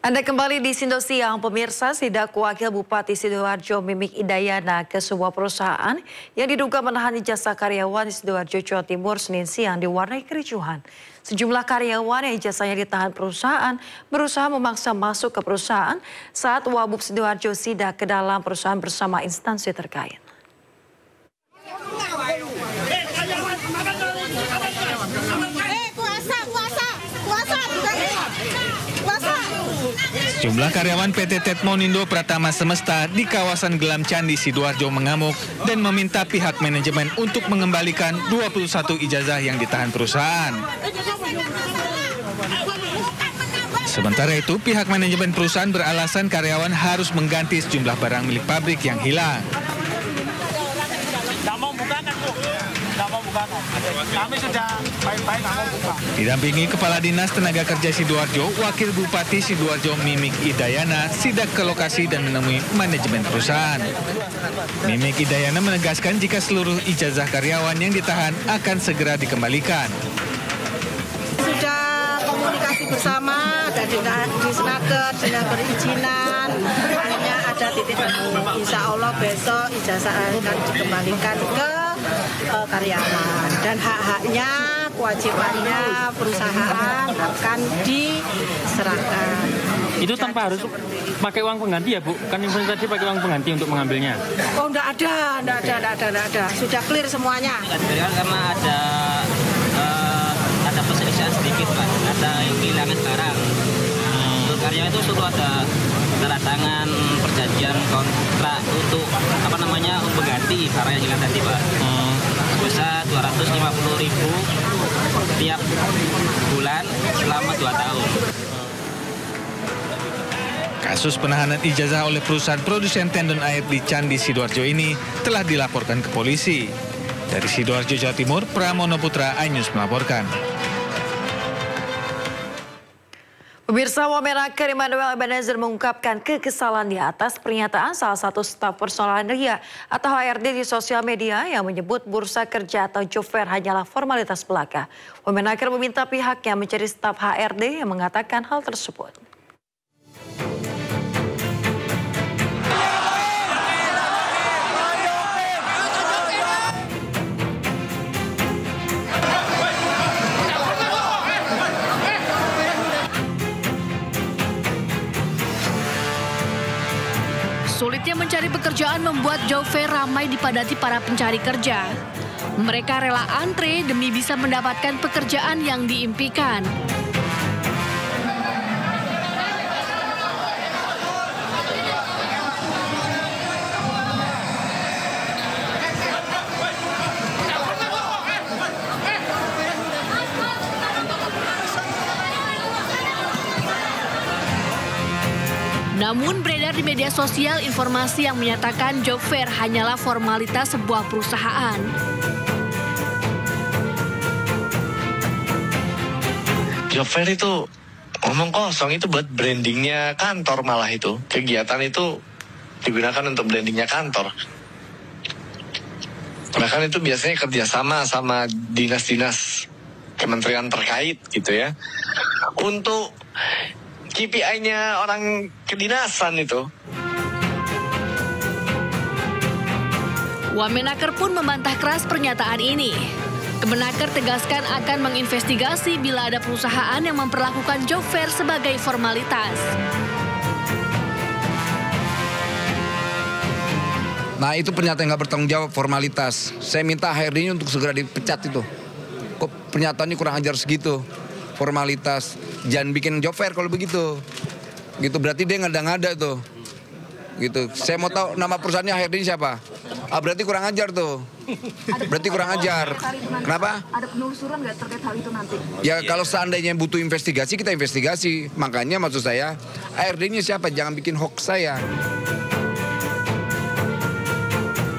Anda kembali di Sindo Siang, pemirsa. Sidak Wakil Bupati Sidoarjo Mimik Idayana ke sebuah perusahaan yang diduga menahan ijazah karyawan di Sidoarjo, Jawa Timur Senin siang diwarnai kericuhan. Sejumlah karyawan yang ijazahnya ditahan perusahaan berusaha memaksa masuk ke perusahaan saat Wabub Sidoarjo sidak ke dalam perusahaan bersama instansi terkait. Jumlah karyawan PT Tetmonindo Pratama Semesta di kawasan Gelam Candi Sidoarjo mengamuk dan meminta pihak manajemen untuk mengembalikan 21 ijazah yang ditahan perusahaan. Sementara itu, pihak manajemen perusahaan beralasan karyawan harus mengganti sejumlah barang milik pabrik yang hilang. Kami sudah baik-baik nggak mau buka. Didampingi Kepala Dinas Tenaga Kerja Sidoarjo, Wakil Bupati Sidoarjo Mimik Idayana sidak ke lokasi dan menemui manajemen perusahaan. Mimik Idayana menegaskan jika seluruh ijazah karyawan yang ditahan akan segera dikembalikan. Sudah komunikasi bersama, ada di Senaker, sudah perizinan, akhirnya ada titik temu. Insya Allah besok ijazah akan dikembalikan ke karyawan dan hak-haknya, kewajibannya perusahaan akan diserahkan. Itu tanpa harus pakai uang pengganti ya Bu? Kan yang tadi pakai uang pengganti untuk mengambilnya? Oh enggak ada. Sudah clear semuanya. Karena ada perselisihan sedikit Pak, ada yang kehilangan barang. Untuk karyawan itu sudah ada tanda tangan perjanjian kontrak untuk untuk mengganti barang yang hilang tadi Pak. Sebesar 250.000 tiap bulan selama 2 tahun. Kasus penahanan ijazah oleh perusahaan produsen tendon air di Candi Sidoarjo ini telah dilaporkan ke polisi. Dari Sidoarjo, Jawa Timur, Pramono Putra, iNews melaporkan. Pemirsa, Wamenaker Immanuel Ebenezer mengungkapkan kekesalan di atas pernyataan salah satu staf personal RIA atau HRD di sosial media yang menyebut bursa kerja atau job fair hanyalah formalitas belaka. Wamenaker meminta pihaknya mencari staf HRD yang mengatakan hal tersebut. Sulitnya mencari pekerjaan membuat job fair ramai dipadati para pencari kerja. Mereka rela antre demi bisa mendapatkan pekerjaan yang diimpikan. Namun beredar di media sosial informasi yang menyatakan job fair hanyalah formalitas sebuah perusahaan. Job fair itu ngomong kosong, itu buat brandingnya kantor, malah itu. Kegiatan itu digunakan untuk brandingnya kantor. Bahkan itu biasanya kerjasama sama dinas-dinas kementerian terkait gitu ya. Untuk KPI-nya orang kedinasan itu. Wamenaker pun membantah keras pernyataan ini. Kemenaker tegaskan akan menginvestigasi bila ada perusahaan yang memperlakukan job fair sebagai formalitas. Nah, itu pernyataan nggak bertanggung jawab, formalitas. Saya minta HRD-nya untuk segera dipecat itu. Kok pernyataannya kurang ajar segitu? Formalitas, jangan bikin job fair kalau begitu. Gitu berarti dia ngada-ngada tuh. Gitu. Saya mau tahu nama perusahaannya HRD siapa? Berarti kurang ajar tuh. Berarti kurang ajar. Kenapa? Ada penelusuran nggak terkait hal itu nanti? Ya kalau seandainya butuh investigasi, kita investigasi. Makanya maksud saya, HRD-nya siapa? Jangan bikin hoax saya.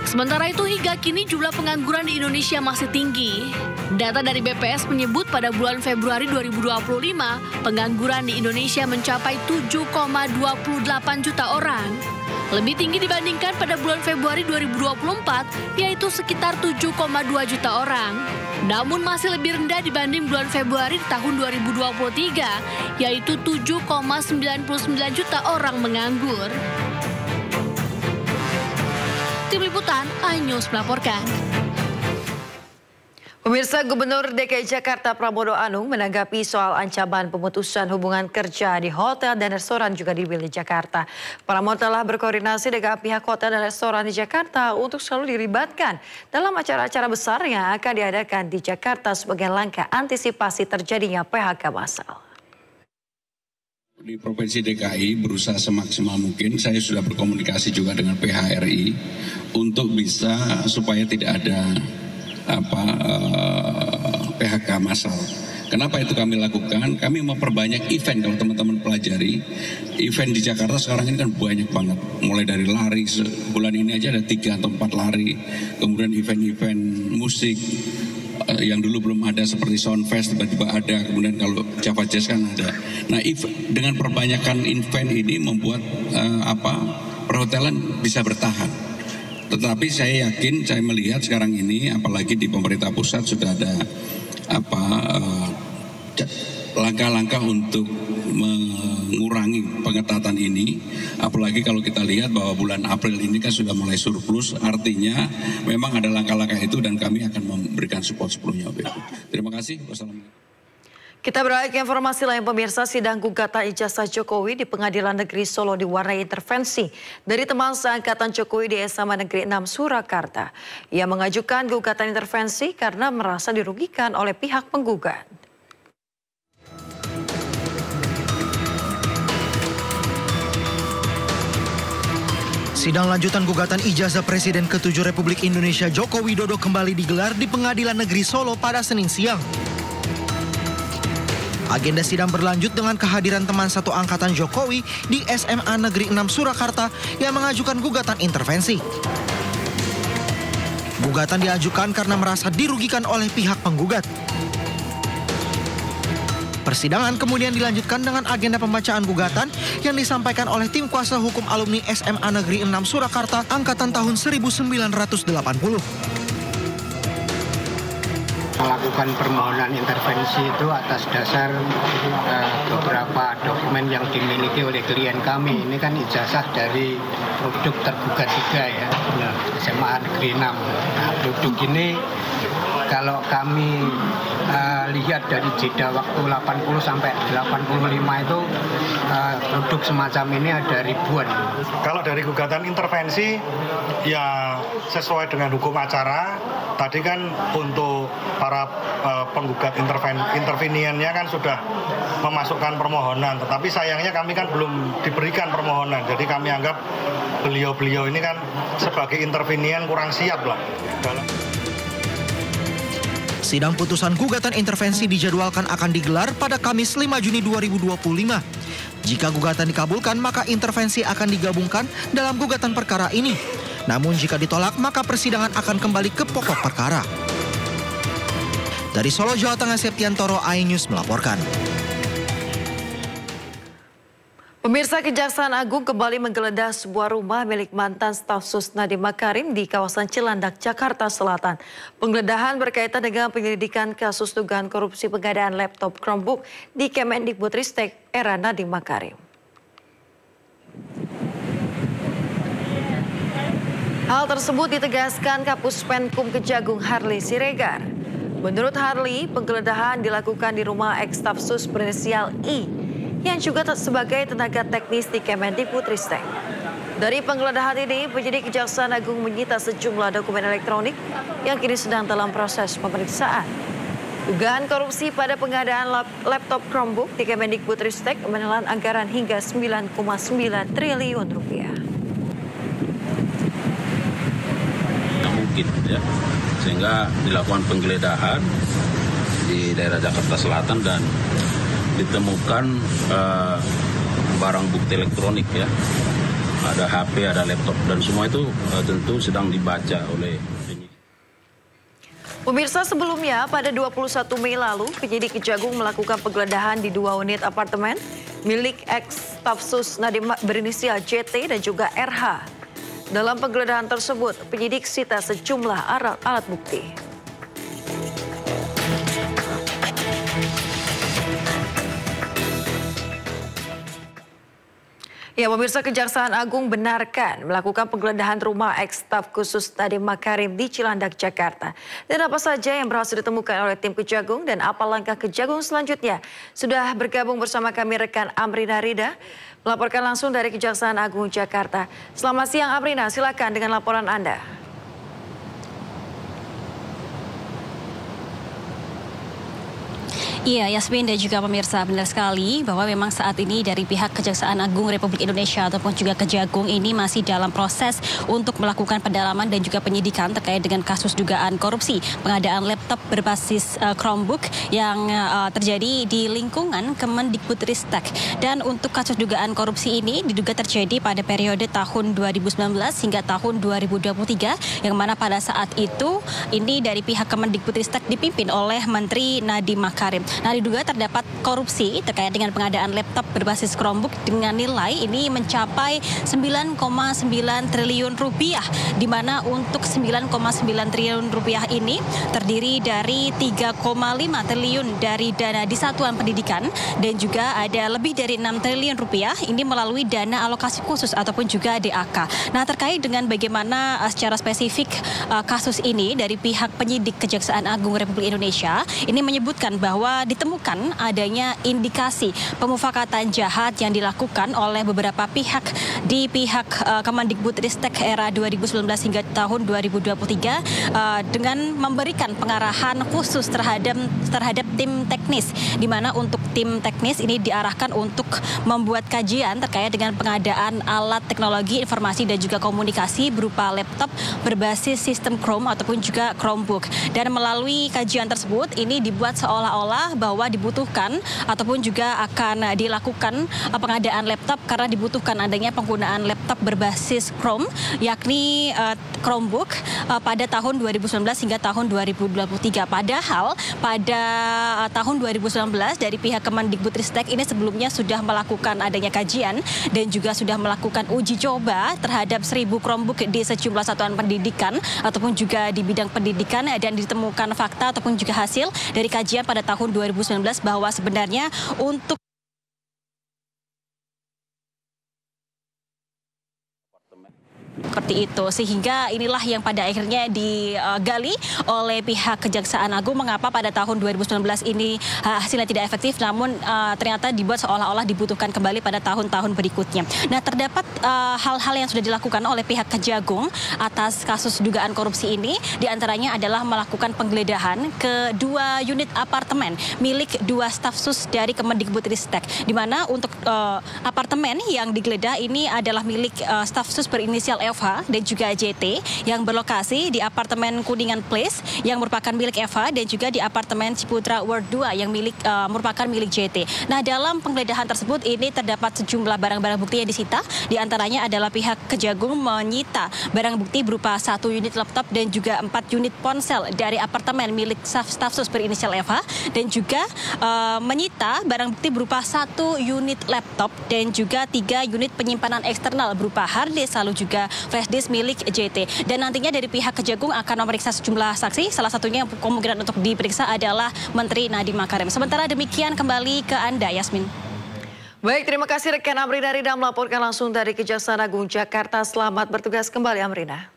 Sementara itu hingga kini jumlah pengangguran di Indonesia masih tinggi. Data dari BPS menyebut pada bulan Februari 2025, pengangguran di Indonesia mencapai 7,28 juta orang. lebih tinggi dibandingkan pada bulan Februari 2024, yaitu sekitar 7,2 juta orang. Namun masih lebih rendah dibanding bulan Februari tahun 2023, yaitu 7,99 juta orang menganggur. Tim Liputan iNews melaporkan. Pemirsa, Gubernur DKI Jakarta Pramono Anung menanggapi soal ancaman pemutusan hubungan kerja di hotel dan restoran juga di wilayah Jakarta. Pramono telah berkoordinasi dengan pihak hotel dan restoran di Jakarta untuk selalu dilibatkan dalam acara-acara besar yang akan diadakan di Jakarta sebagai langkah antisipasi terjadinya PHK massal. Di Provinsi DKI berusaha semaksimal mungkin, saya sudah berkomunikasi juga dengan PHRI untuk bisa supaya tidak ada PHK massal. Kenapa itu kami lakukan? Kami memperbanyak event. Kalau teman-teman pelajari, event di Jakarta sekarang ini kan banyak banget. Mulai dari lari, bulan ini aja ada 3 atau 4 lari. Kemudian event-event musik yang dulu belum ada seperti Soundfest tiba-tiba ada. Kemudian kalau Java Jazz kan ada. Nah, dengan perbanyakan event ini membuat perhotelan bisa bertahan. Tetapi saya yakin, saya melihat sekarang ini, apalagi di pemerintah pusat sudah ada langkah-langkah untuk mengurangi pengetatan ini. Apalagi kalau kita lihat bahwa bulan April ini kan sudah mulai surplus, artinya memang ada langkah-langkah itu dan kami akan memberikan support sepenuhnya. Terima kasih. Wassalamualaikum. Kita beralih ke informasi lain, pemirsa. Sidang gugatan ijazah Jokowi di Pengadilan Negeri Solo diwarnai intervensi dari teman seangkatan Jokowi di SMA Negeri 6 Surakarta. Ia mengajukan gugatan intervensi karena merasa dirugikan oleh pihak penggugat. Sidang lanjutan gugatan ijazah Presiden ke-7 Republik Indonesia Joko Widodo kembali digelar di Pengadilan Negeri Solo pada Senin siang. Agenda sidang berlanjut dengan kehadiran teman satu angkatan Jokowi di SMA Negeri 6 Surakarta yang mengajukan gugatan intervensi. Gugatan diajukan karena merasa dirugikan oleh pihak penggugat. Persidangan kemudian dilanjutkan dengan agenda pembacaan gugatan yang disampaikan oleh tim kuasa hukum alumni SMA Negeri 6 Surakarta angkatan tahun 1980. Melakukan permohonan intervensi itu atas dasar beberapa dokumen yang dimiliki oleh klien kami. Ini kan ijazah dari produk tergugat 3 ya, SMA Negeri 6. Nah, produk ini kalau kami lihat dari jeda waktu 80 sampai 85 itu produk semacam ini ada ribuan. Kalau dari gugatan intervensi ya sesuai dengan hukum acara. Tadi kan untuk para penggugat interveniennya kan sudah memasukkan permohonan, tetapi sayangnya kami kan belum diberikan permohonan. Jadi kami anggap beliau-beliau ini kan sebagai intervenien kurang siap lah. Sidang putusan gugatan intervensi dijadwalkan akan digelar pada Kamis 5 Juni 2025. Jika gugatan dikabulkan, maka intervensi akan digabungkan dalam gugatan perkara ini. Namun jika ditolak, maka persidangan akan kembali ke pokok perkara. Dari Solo, Jawa Tengah, Septiantoro, iNews melaporkan. Pemirsa, Kejaksaan Agung kembali menggeledah sebuah rumah milik mantan staf Sus Nadiem Makarim di kawasan Cilandak, Jakarta Selatan. Penggeledahan berkaitan dengan penyelidikan kasus dugaan korupsi pengadaan laptop Chromebook di Kemendikbudristek era Nadiem Makarim. Hal tersebut ditegaskan Kapus Penkum Kejagung Harley Siregar. Menurut Harley, penggeledahan dilakukan di rumah eks-staf Sus berinisial I yang juga sebagai tenaga teknis di Kemendikbudristek. Dari penggeledahan ini, penyidik Kejaksaan Agung menyita sejumlah dokumen elektronik yang kini sedang dalam proses pemeriksaan. Dugaan korupsi pada pengadaan laptop Chromebook di Kemendikbudristek menelan anggaran hingga 9,9 triliun rupiah. Mungkin ya, sehingga dilakukan penggeledahan di daerah Jakarta Selatan dan ditemukan barang bukti elektronik ya, ada HP, ada laptop dan semua itu tentu sedang dibaca oleh penyidik. Pemirsa, sebelumnya pada 21 Mei lalu, penyidik Kejagung melakukan penggeledahan di 2 unit apartemen milik ex-Stafsus Nadiem berinisial JT dan juga RH. Dalam penggeledahan tersebut, penyidik sita sejumlah alat bukti. Ya, pemirsa, Kejaksaan Agung benarkan melakukan penggeledahan rumah ex-staf khusus Nadiem Makarim di Cilandak, Jakarta. Dan apa saja yang berhasil ditemukan oleh tim Kejagung dan apa langkah Kejagung selanjutnya? Sudah bergabung bersama kami rekan Amrina Rida, melaporkan langsung dari Kejaksaan Agung Jakarta. Selamat siang Amrina, silakan dengan laporan Anda. Iya, Yasmin dan juga pemirsa, benar sekali bahwa memang saat ini dari pihak Kejaksaan Agung Republik Indonesia ataupun juga Kejagung ini masih dalam proses untuk melakukan pendalaman dan juga penyidikan terkait dengan kasus dugaan korupsi pengadaan laptop berbasis Chromebook yang terjadi di lingkungan Kemendikbudristek. Dan untuk kasus dugaan korupsi ini diduga terjadi pada periode tahun 2019 hingga tahun 2023, yang mana pada saat itu ini dari pihak Kemendikbudristek dipimpin oleh Menteri Nadiem Makarim. Nah, diduga terdapat korupsi terkait dengan pengadaan laptop berbasis Chromebook dengan nilai ini mencapai 9,9 triliun rupiah, di mana untuk 9,9 triliun rupiah ini terdiri dari 3,5 triliun dari dana di satuan pendidikan dan juga ada lebih dari 6 triliun rupiah ini melalui dana alokasi khusus ataupun juga DAK. Nah, terkait dengan bagaimana secara spesifik kasus ini dari pihak penyidik Kejaksaan Agung Republik Indonesia ini menyebutkan bahwa ditemukan adanya indikasi pemufakatan jahat yang dilakukan oleh beberapa pihak di pihak Kemendikbudristek era 2019 hingga tahun 2023 dengan memberikan pengarahan khusus terhadap tim teknis, di mana untuk tim teknis ini diarahkan untuk membuat kajian terkait dengan pengadaan alat teknologi informasi dan juga komunikasi berupa laptop berbasis sistem Chrome ataupun juga Chromebook. Dan melalui kajian tersebut ini dibuat seolah-olah bahwa dibutuhkan ataupun juga akan dilakukan pengadaan laptop karena dibutuhkan adanya penggunaan laptop berbasis Chrome, yakni Chromebook pada tahun 2019 hingga tahun 2023. Padahal pada tahun 2019 dari pihak Kemendikbudristek ini sebelumnya sudah melakukan adanya kajian dan juga sudah melakukan uji coba terhadap 1.000 Chromebook di sejumlah satuan pendidikan ataupun juga di bidang pendidikan, dan ditemukan fakta ataupun juga hasil dari kajian pada tahun 2019 bahwa sebenarnya untuk seperti itu, sehingga inilah yang pada akhirnya digali oleh pihak Kejaksaan Agung mengapa pada tahun 2019 ini hasilnya tidak efektif, namun ternyata dibuat seolah-olah dibutuhkan kembali pada tahun-tahun berikutnya. Nah, terdapat hal-hal yang sudah dilakukan oleh pihak Kejagung atas kasus dugaan korupsi ini, diantaranya adalah melakukan penggeledahan ke 2 unit apartemen milik 2 stafsus dari Kemendikbudristek, di mana untuk apartemen yang digeledah ini adalah milik stafsus berinisial FH dan juga JT yang berlokasi di apartemen Kuningan Place yang merupakan milik FH dan juga di apartemen Ciputra World 2 yang merupakan milik JT. Nah, dalam penggeledahan tersebut ini terdapat sejumlah barang-barang bukti yang disita. Di antaranya adalah pihak Kejagung menyita barang bukti berupa 1 unit laptop dan juga 4 unit ponsel dari apartemen milik stafsus berinisial FH dan juga menyita barang bukti berupa 1 unit laptop dan juga 3 unit penyimpanan eksternal berupa hard disk lalu juga flash disk milik JT. Dan nantinya dari pihak Kejagung akan memeriksa sejumlah saksi, salah satunya yang kemungkinan untuk diperiksa adalah Menteri Nadiem Makarim. Sementara demikian, kembali ke Anda, Yasmin. Baik, terima kasih rekan Amrina Rida melaporkan langsung dari Kejaksaan Agung Jakarta. Selamat bertugas kembali, Amrina.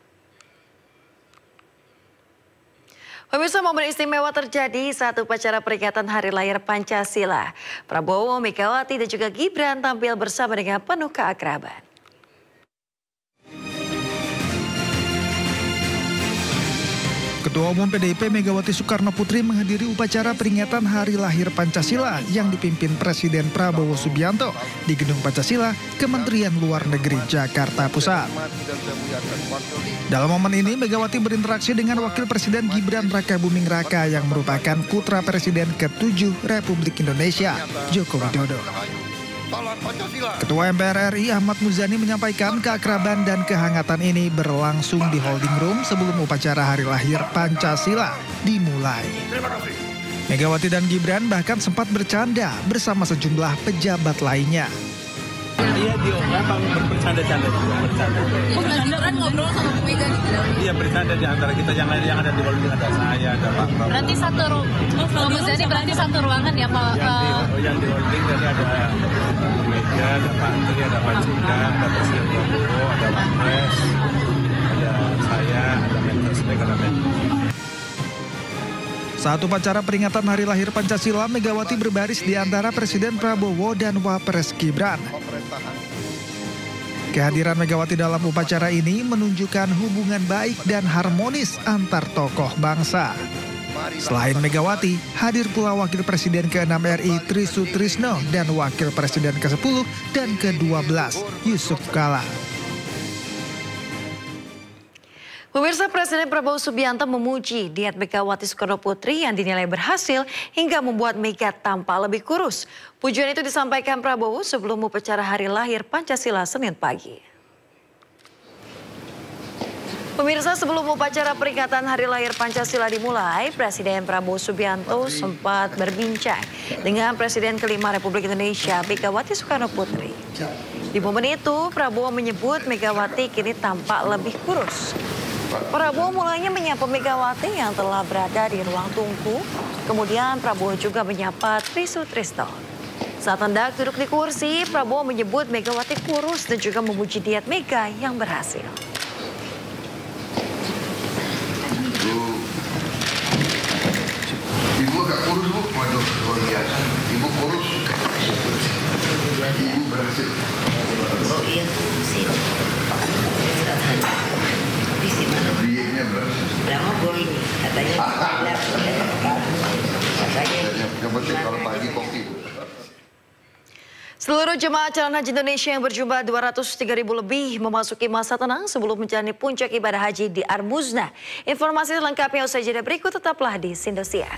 Pemirsa, momen istimewa terjadi saat upacara peringatan Hari Lahir Pancasila. Prabowo, Megawati dan juga Gibran tampil bersama dengan penuh keakraban. Ketua Umum PDIP Megawati Soekarno Putri menghadiri upacara peringatan Hari Lahir Pancasila yang dipimpin Presiden Prabowo Subianto di Gedung Pancasila, Kementerian Luar Negeri Jakarta Pusat. Dalam momen ini, Megawati berinteraksi dengan Wakil Presiden Gibran Rakabuming Raka yang merupakan putra Presiden ke-7 Republik Indonesia, Joko Widodo. Ketua MPR RI Ahmad Muzani menyampaikan keakraban dan kehangatan ini berlangsung di holding room sebelum upacara hari lahir Pancasila dimulai. Megawati dan Gibran bahkan sempat bercanda bersama sejumlah pejabat lainnya. Iya, dia memang bercanda-canda juga, bercanda. Gibran ngobrol sama Bu Mega di dalam. Iya, bercanda di antara kita yang ada di holding, ada saya, ada Pak Prabowo. Berarti satu ruangan ya Pak? Yang di holding tadi ada Bu Mega, ada Pak Antri, ada Pak Jika, ada Presiden Prabowo, ada Wapres, ada saya, ada Menterstek, ada Menko. Saat upacara peringatan Hari Lahir Pancasila, Megawati berbaris di antara Presiden Prabowo dan Wapres Gibran. Kehadiran Megawati dalam upacara ini menunjukkan hubungan baik dan harmonis antar tokoh bangsa. Selain Megawati, hadir pula Wakil Presiden ke-6 RI Tri Sutrisno dan Wakil Presiden ke-10 dan ke-12 Yusuf Kala. Pemirsa, Presiden Prabowo Subianto memuji diet Megawati Soekarno Putri yang dinilai berhasil hingga membuat Mega tampak lebih kurus. Pujian itu disampaikan Prabowo sebelum upacara hari lahir Pancasila Senin pagi. Pemirsa, sebelum upacara peringatan hari lahir Pancasila dimulai, Presiden Prabowo Subianto sempat berbincang dengan Presiden kelima Republik Indonesia, Megawati Soekarno Putri. Di momen itu, Prabowo menyebut Megawati kini tampak lebih kurus. Prabowo mulanya menyapa Megawati yang telah berada di ruang tunggu. Kemudian Prabowo juga menyapa Tri Sutrisno. Saat hendak duduk di kursi, Prabowo menyebut Megawati kurus dan juga memuji diet Mega yang berhasil. Ibu agak kurus, Bu. Waduh, luar biasa. Ibu kurus. Ibu berhasil. Oh iya, sih. Dietnya berhasil. Lama gue ini, katanya. Yang penting kalau pagi kopi. Seluruh jemaah calon haji Indonesia yang berjumlah 203.000 lebih memasuki masa tenang sebelum menjalani puncak ibadah haji di Armuzna. Informasi selengkapnya usai jeda berikut, tetaplah di Indosiar.